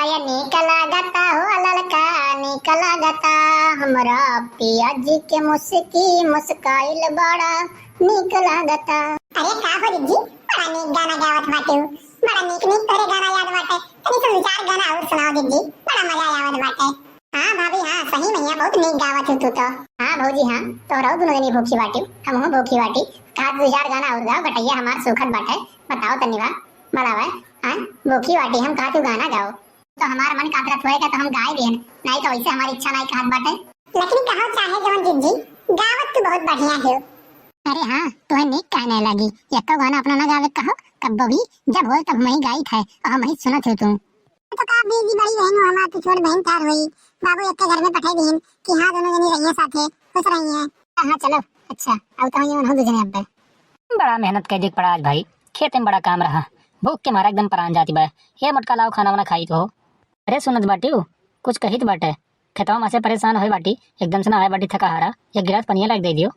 या निकला गता हो ललका निकला गता हमरा पिया जी के मुस्की मुस्काइल बड़ा निकला गता। अरे का हो जी बड़ा नीक गाना गावत बाटे, बड़ा नीक नीक तोरे गाना याद बाटे। तनी सुन चार गाना और सुनाओ जी, बड़ा मजा आवत बाटे। हां भाभी हां, सही में बहुत नीक गावत तू तो। हां भौजी हां, तोहरा दोनों जनी भूखी बाटी हमहू भूखी बाटी। का दो चार गाना और गाओ बटैया हमार सुखत बाटे। बताओ तनिवा बड़ावा हां भूखी बाटी हम का तू गाना गाओ तो हमार मन कातरत होएगा तो हम गाए भी नहीं तो वैसे हमारी इच्छा नहीं कहत बाटे। लेकिन कहो चाहे जवन जी गावत तू बहुत बढ़िया है। अरे हाँ तुम्हें नीक कहने लगी ये तो गाना अपना ना गावे कहो कब भी जब हो तब मैं गाई था और हम ही सुनत हो तुम तो का बीजी बड़ी बहन हो हमार तो छोट बहन तार हुई बाबू एक घर में पठाई दीन कि हां दोनों जनी रहिए साथे खुश रहिए। हां चलो अच्छा अब तो ये हो दो जने अब बड़ा मेहनत कर दिख पड़ा आज भाई, खेत में बड़ा काम रहा, भूख के मारा एकदम परान जाती बा। ये मटका लाओ खाना वाना खाई तो हो। अरे सुनत बाटी कुछ कहित बाटे खेतवा में से परेशान होए बाटी एकदम से ना आए बाटी थका हारा एक गिलास पानी लाग दे दियो।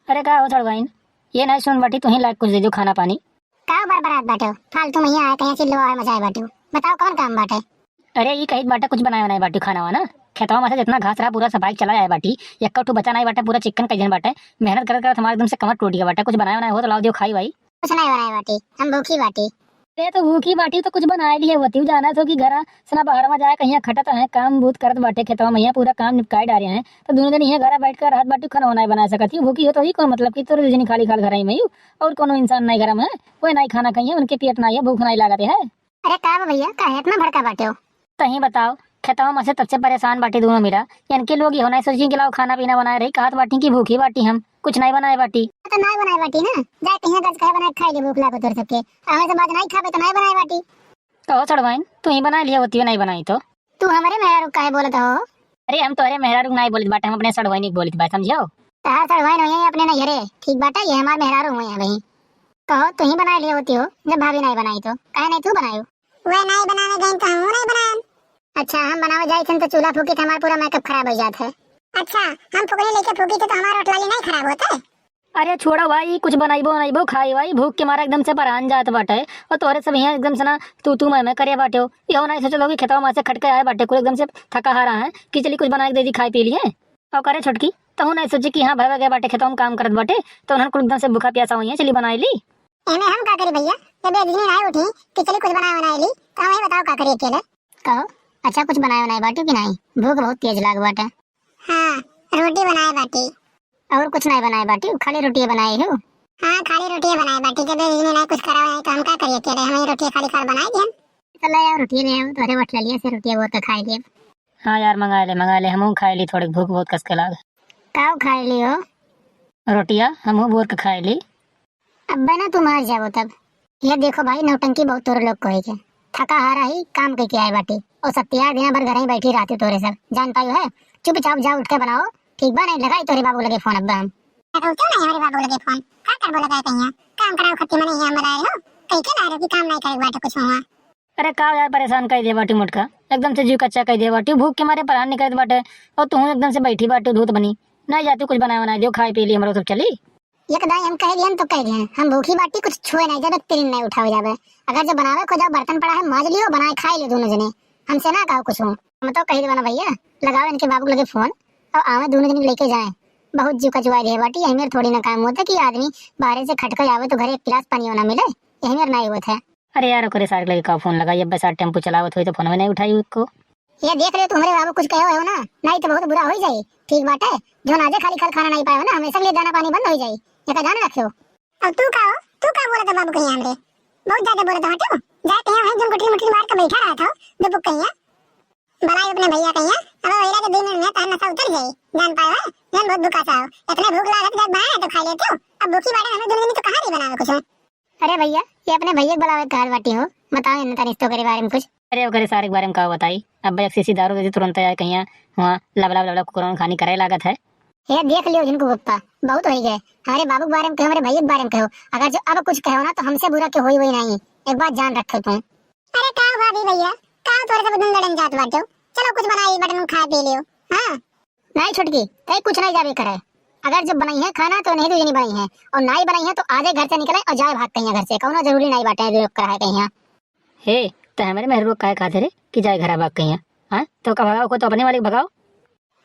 अरे का हो चढ़वाइन ये नहीं सुन बाटी तू ही लाग कुछ दे दियो खाना पानी। का बरबरात बाटे फालतू में आए कहीं चिल्लो आए मजाए बाटे बताओ कौन काम बाटे। अरे ये कहित बाटे कुछ बनाए बनाए बाटी खाना वाना खेतवा में से जितना घास रहा पूरा सफाई चला आए बाटी एक कटू बचा नहीं बाटे पूरा चिकन कजन बाटे मेहनत कर हमारे एकदम से कमर टूट गया बाटे। कुछ बनाए बनाए हो तो लाओ दियो खाई भाई। कुछ नहीं बनाए बाटी हम भूखी बाटी। अरे तो भूखी बाटी तो कुछ बनाए लिए होती जाना तो कि घर सना बाहर में जाए कहीं खटत है काम बूत करत बाटे खेतवा में पूरा काम निपटाए डाले हैं तो दोनों दिन यहाँ घर बैठ कर रात बाटी खाना नहीं बना सकती भूखी हो तो ही कौन मतलब कि तोरे जनी खाली खाल घर में और कोनो इंसान नहीं घर में कोई नहीं खाना कहीं उनके पेट नहीं है भूख नहीं लागते है। अरे का भैया काहे इतना भड़का बाटे हो तही बताओ खेतवा में से तब से परेशान बाटी दोनों मेरा इनके लोग हो नहीं सोची कि लाओ खाना पीना बनाए रही कहत बाटी की भूखी बाटी हम कुछ नहीं बनाए बाटी तो नहीं बनाए बाटी ना जाए कहीं गज खाए बनाए खाई ले भूख लागो तोर सबके हमें से बात नहीं खाबे तो नहीं बनाए बाटी। तो चढ़वाइन तू ही बना लिया होती है नहीं बनाई तो तू हमारे मेहरा रुक काहे बोलत हो। अरे हम तो अरे मेहरारू नहीं बोलित बाटे हम अपने सड़वाइन बोलित बात समझो। तहार सड़वाइन हो अपने नहीं हरे ठीक बाटे ये हमारे मेहरारू हुए हैं भाई कहो तू ही बना लिया होती हो जब भाभी नहीं बनाई तो काहे नहीं तू बनाई वे नहीं बनाने गई तो हम नहीं बनाए। अच्छा हम बनावे जाए थे तो चूल्हा फूकी तो हमारा पूरा मेकअप खराब हो जाता है। अच्छा हम फुकनी लेके फूकी तो हमारा रोटलाली नहीं खराब होता है। अरे छोड़ो भाई कुछ बनाइबो खाई भाई भूख के मारा एकदम से परान जात बाटे और तोरे सब यहाँ एकदम से ना तू मैं करे बाटे हो यो नहीं सोचो कि खेतवा में से खटके आए बाटे कोई एकदम से थका हारा है कि चली कुछ बना के दे दी खाई पी लिए और करे छोटकी तो नहीं सोची कि हाँ भाई गए बाटे खेतवा में काम करत बाटे तो उन्होंने एकदम से भूखा प्यासा हुई है चली बनाई ली। एमे हम का करी भैया जब एक दिन नहीं उठी कि चली कुछ बनाए ली तो हमें बताओ का करी अकेले कहो अच्छा कुछ बनाए बनाए बाटी की नहीं भूख बहुत तेज लाग बाटे। हाँ रोटी बनाए बाटी और कुछ नहीं बनाए बाटी खाली रोटी बनाई हो। हाँ खाली रोटी बनाए बाटी जब एक दिन नहीं कुछ करा है तो हम का करिए अकेले हमें रोटी खाली खाल बनाई दी हम। चलो यार रोटी ले आओ तोरे बटला लिया से रोटी वो तो खाई लिए। हाँ यार मंगा ले हम खाई ली थोड़ी भूख बहुत कस के लाग। काव खाई ली हो रोटिया हम बोर के खाई ली। अब ना तुम मर जाओ तब ये देखो भाई नौटंकी बहुत तोरे लोग को है थका हारा ही काम करके आए बाटी और सत्या दिन भर घर ही बैठी रहती तोरे सब जान पाई है चुपचाप जाओ उठ के बनाओ ठीक बा नहीं लगाई तोरे बाबू लगे फोन अब हम तो क्यों नहीं हमारे बाबू लगे फोन का कर बोला गए कहीं काम कराओ खत्ती में नहीं हम आए हो कहीं के ला रहे कि काम नहीं करे बाटे कुछ हुआ। अरे का यार परेशान कर दे बाटी मुटका एकदम से जीव कच्चा कर दे बाटी भूख के मारे परान निकलत बाटे और तू एकदम से बैठी बाटी धूत बनी नहीं जाती कुछ बनाए बनाए दियो खाई पी ली हमारे सब चली ये कदाई हम कह दिए तो कह दिए हम भूखी बाटी कुछ छुए नहीं जब तीन नहीं उठावे जावे अगर जो बनावे को जब बर्तन पड़ा है माज लियो बनाए खाई ले दोनों जने हमसे ना कहो कुछ हो हम तो कह देना भैया लगाओ इनके बाबू लगे फोन और आवे दोनों जने लेके जाए बहुत जीव कचुआ दे बाटी यही मेरे थोड़ी ना काम होता कि आदमी बाहर से खटक आवे तो घर एक गिलास पानी ना मिले यही मेरे नहीं होता है। अरे यार करे सारे लगे का फोन लगाई अब बस टेम्पो चलावत हुई तो फोन में नहीं उठाई उसको ये देख ले तुम्हारे बाबू कुछ कहो हो ना नहीं तो बहुत बुरा हो जाए ठीक बात है जो नाजे खाली खाल खाना नहीं पाए ना हमेशा लिए दाना पानी बंद हो जाए ये का ध्यान रखो। अब तू का बोला था बाबू कहीं हमरे बहुत ज्यादा बोला था हटो जाते हैं हम गुटली मुटली मार के बैठा रहा था दो बुक कहीं बनाई अपने भैया कहीं अब भैया के 2 मिनट में तार नशा उतर जाए जान पाए जान बहुत भूखा था इतना भूख लगा तो जब बनाया तो खा लेते हो अब भूखी बाटे हमें दोनों दिन तो कहां नहीं बनावे कुछ। अरे भैया ये अपने भैया बुलावे काल बाटी हो बताओ इन तनिस्तो के बारे में कुछ। अरे करे सारे के बारे में का बताई अब एक सीसी दारू दे तुरंत आया कहीं वहाँ लब कुरान खानी करे लागत है। ये देख लियो जिनको गुप्ता बहुत हो गए हमारे बाबू के बारे में कहो हमारे भैया के बारे में कहो अगर जो अब कुछ कहो ना तो हमसे बुरा के होई नहीं एक बात जान रखो तुम। अरे का भाभी भैया का तोरे से बदन लड़न जात बाटे चलो कुछ बनाई बटन खा पी लियो। हां नहीं छुटकी कहीं कुछ नहीं जावे करे अगर जब बनाई है खाना तो नहीं तो ये नहीं बनाई है और नहीं बनाई है तो आधे घर से निकले और जाए भाग कहीं घर से कोनो जरूरी नहीं बाटे जो करा है कहीं। हे तो हमारे मेहर काहे खाते रे कि जाए घर भाग कहीं? हाँ तो का भगाओ को तो अपने वाले को भगाओ।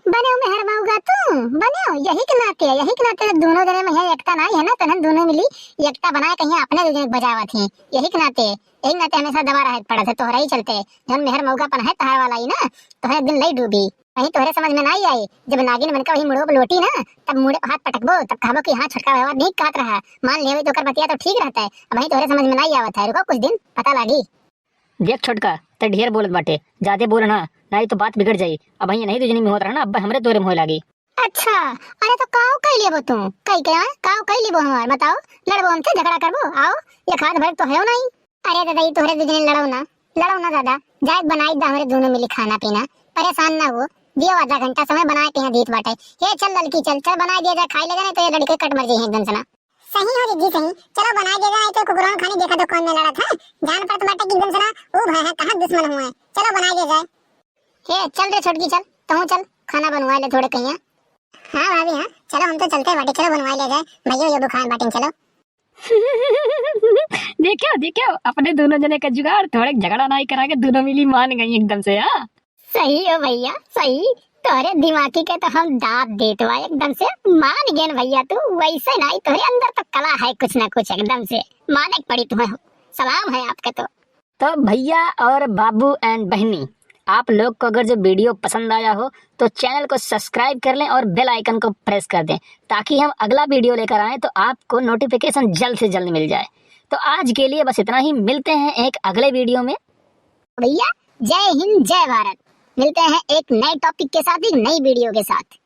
बने हो मेहर माऊगा तू बने हो यही के नाते दोनों जने में है एकता नहीं है ना तहन दोनों मिली एकता बनाए कहीं अपने दो जने बजावा थी यही के नाते हमेशा दबा रहे पड़ा थे तोहरा ही चलते जब मेहर मौका पन है तहार वाला ही ना तोहरे दिन लई डूबी वही तोहरे समझ में नहीं आई जब नागिन बनकर वही मुड़ो लोटी ना तब मुड़े हाथ पटकबो तब कहबो कि हाँ छोटका व्यवहार नहीं काट रहा मान ले तो कर बतिया तो ठीक रहता है अब वही तोहरे समझ में नहीं आवत है रुको कुछ दिन पता लगी। देख छोटका ते ढेर बोलत बाटे ज्यादा बोल ना नहीं तो बात बिगड़ जाई। अब वही नहीं तुझे में होत रहा ना अब हमरे तोरे में होए लागी। अच्छा अरे तो काओ कह लियो तू कई क्या काओ कह लियो हमार बताओ लड़बो हमसे झगड़ा करबो आओ ये खाद भर तो है नहीं। अरे दादा ये तोहरे दो जने लड़ो ना दादा जाए बनाई दा हमरे दोनों मिली खाना पीना परेशान ना हो दियो आधा घंटा समय बनाए के यहाँ दीत बाटे ये चल लड़की चल बना दिया जाए खाई लेगा नहीं तो ये लड़के कट मर जाए एकदम से ना। सही हो दीदी सही चलो बना दे जाए तो कुकुरों खाने देखा तो कौन में लड़ा था जान पर बाटे की एकदम से ना वो भाई है कहां दुश्मन हुए चलो बना दे जाए। हे चल रे छोटकी चल तू चल खाना बनवा ले थोड़े कहीं। हां भाभी हां चलो हम तो चलते बाटे चलो बनवा ले जाए भैया ये बुखार बाटे चलो। देखो अपने दोनों जने का जुगाड़ थोड़े झगड़ा नहीं करा के दोनों मिली मान गई एकदम से। हाँ सही हो भैया सही तोरे दिमागी के तो हम दाब देते हुआ एकदम से मान गए भैया तू वैसे नहीं तोरे अंदर तो कला है कुछ ना कुछ एकदम से माने पड़ी तुम्हें सलाम है आपके तो भैया और बाबू एंड बहनी आप लोग को अगर जो वीडियो पसंद आया हो तो चैनल को सब्सक्राइब कर लें और बेल आइकन को प्रेस कर दें ताकि हम अगला वीडियो लेकर आएं तो आपको नोटिफिकेशन जल्द से जल्द मिल जाए। तो आज के लिए बस इतना ही मिलते हैं एक अगले वीडियो में। भैया जय हिंद जय भारत मिलते हैं एक नए टॉपिक के साथ एक नई वीडियो के साथ।